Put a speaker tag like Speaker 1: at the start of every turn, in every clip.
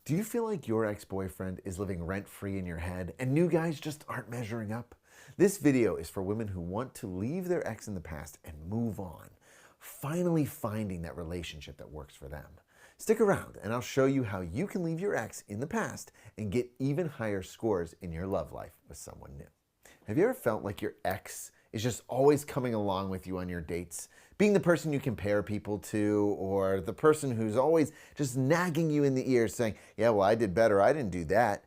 Speaker 1: Do you feel like your ex-boyfriend is living rent-free in your head and new guys just aren't measuring up? This video is for women who want to leave their ex in the past and move on, finally finding that relationship that works for them. Stick around and I'll show you how you can leave your ex in the past and get even higher scores in your love life with someone new. Have you ever felt like your ex is just always coming along with you on your dates, being the person you compare people to, or the person who's always just nagging you in the ear saying, yeah, well, I did better, I didn't do that?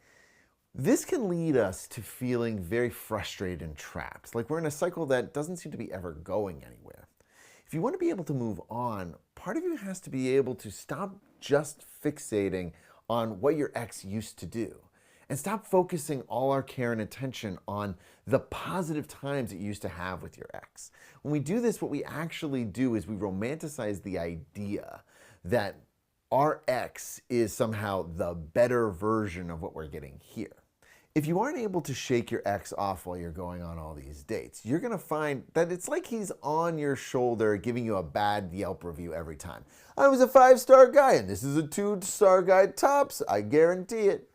Speaker 1: This can lead us to feeling very frustrated and trapped, like we're in a cycle that doesn't seem to be ever going anywhere. If you want to be able to move on, part of you has to be able to stop just fixating on what your ex used to do and stop focusing all our care and attention on the positive times that you used to have with your ex. When we do this, what we actually do is we romanticize the idea that our ex is somehow the better version of what we're getting here. If you aren't able to shake your ex off while you're going on all these dates, you're gonna find that it's like he's on your shoulder giving you a bad Yelp review every time. I was a 5-star guy and this is a 2-star guy tops, I guarantee it.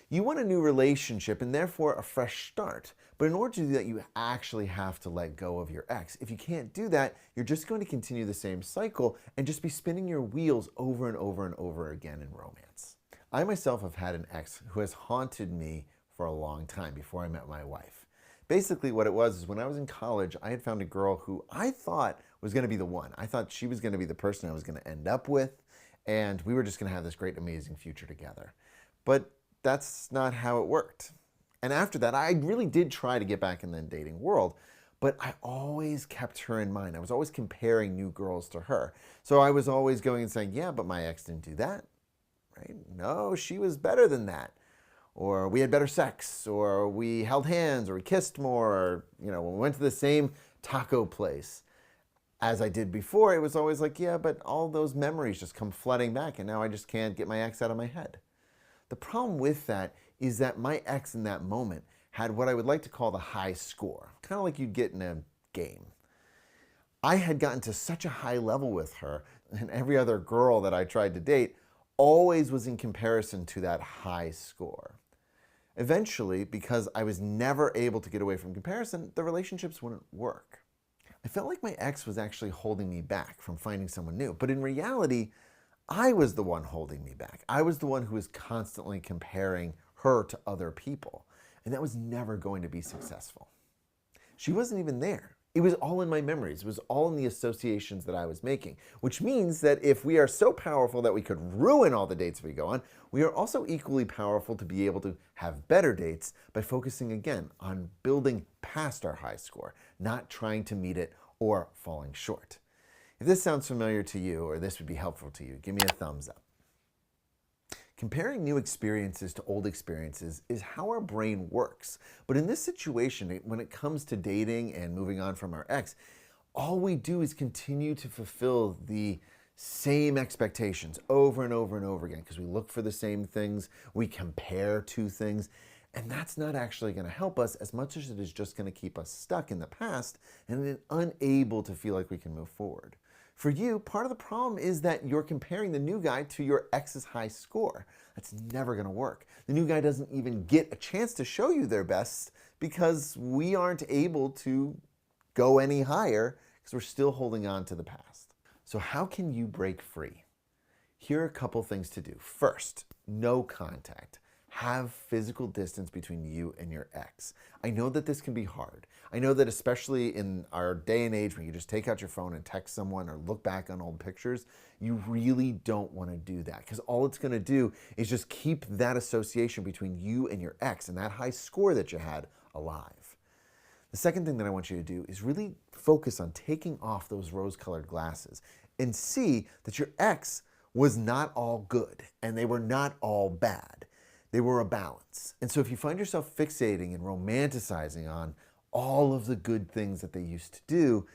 Speaker 1: You want a new relationship and therefore a fresh start. But in order to do that, you actually have to let go of your ex. If you can't do that, you're just going to continue the same cycle and just be spinning your wheels over and over and over again in romance. I myself have had an ex who has haunted me for a long time before I met my wife. Basically what it was is when I was in college, I had found a girl who I thought was going to be the one. I thought she was going to be the person I was going to end up with, and we were just going to have this great, amazing future together. But that's not how it worked. And after that, I really did try to get back in the dating world, but I always kept her in mind. I was always comparing new girls to her. So I was always going and saying, yeah, but my ex didn't do that, right? No, she was better than that. Or we had better sex, or we held hands, or we kissed more, or, when we went to the same taco place as I did before, it was always like, yeah, but all those memories just come flooding back, and now I just can't get my ex out of my head. The problem with that is that my ex in that moment had what I would like to call the high score, kind of like you'd get in a game. I had gotten to such a high level with her, and every other girl that I tried to date always was in comparison to that high score. Eventually, because I was never able to get away from comparison, the relationships wouldn't work. I felt like my ex was actually holding me back from finding someone new, but in reality, I was the one holding me back. I was the one who was constantly comparing her to other people, and that was never going to be successful. She wasn't even there. It was all in my memories. It was all in the associations that I was making, which means that if we are so powerful that we could ruin all the dates we go on, we are also equally powerful to be able to have better dates by focusing again on building past our high score, not trying to meet it or falling short. If this sounds familiar to you or this would be helpful to you, give me a thumbs up. Comparing new experiences to old experiences is how our brain works. But in this situation, when it comes to dating and moving on from our ex, all we do is continue to fulfill the same expectations over and over and over again because we look for the same things, we compare two things, and that's not actually going to help us as much as it is just going to keep us stuck in the past and then unable to feel like we can move forward. For you, part of the problem is that you're comparing the new guy to your ex's high score. That's never going to work. The new guy doesn't even get a chance to show you their best because we aren't able to go any higher because we're still holding on to the past. So how can you break free? Here are a couple things to do. First, no contact. Have physical distance between you and your ex. I know that this can be hard. I know that especially in our day and age when you just take out your phone and text someone or look back on old pictures, you really don't want to do that because all it's going to do is just keep that association between you and your ex and that high score that you had alive. The second thing that I want you to do is really focus on taking off those rose-colored glasses and see that your ex was not all good and they were not all bad. They were a balance. And so if you find yourself fixating and romanticizing on all of the good things that they used to do,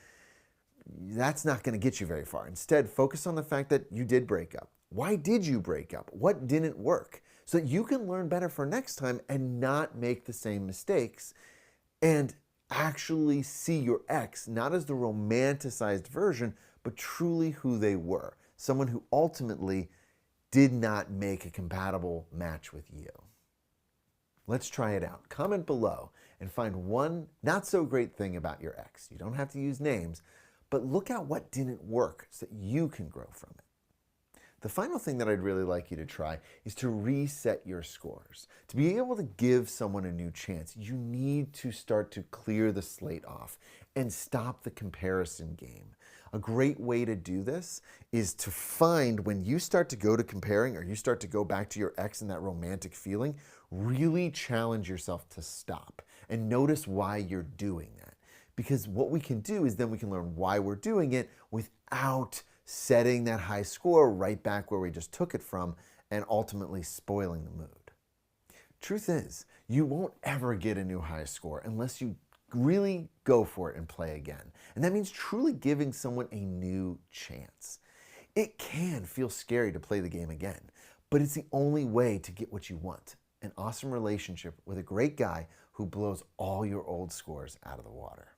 Speaker 1: that's not going to get you very far. Instead, focus on the fact that you did break up. Why did you break up? What didn't work? So that you can learn better for next time and not make the same mistakes and actually see your ex not as the romanticized version, but truly who they were. Someone who ultimately did not make a compatible match with you. Let's try it out. Comment below and find one not so great thing about your ex. You don't have to use names, but look at what didn't work so that you can grow from it. The final thing that I'd really like you to try is to reset your scores. To be able to give someone a new chance, you need to start to clear the slate off and stop the comparison game. A great way to do this is to find when you start to go to comparing or you start to go back to your ex and that romantic feeling, really challenge yourself to stop and notice why you're doing that. Because what we can do is then we can learn why we're doing it without setting that high score right back where we just took it from and ultimately spoiling the mood. Truth is, you won't ever get a new high score unless you really go for it and play again. And that means truly giving someone a new chance. It can feel scary to play the game again, but it's the only way to get what you want. An awesome relationship with a great guy who blows all your old scores out of the water.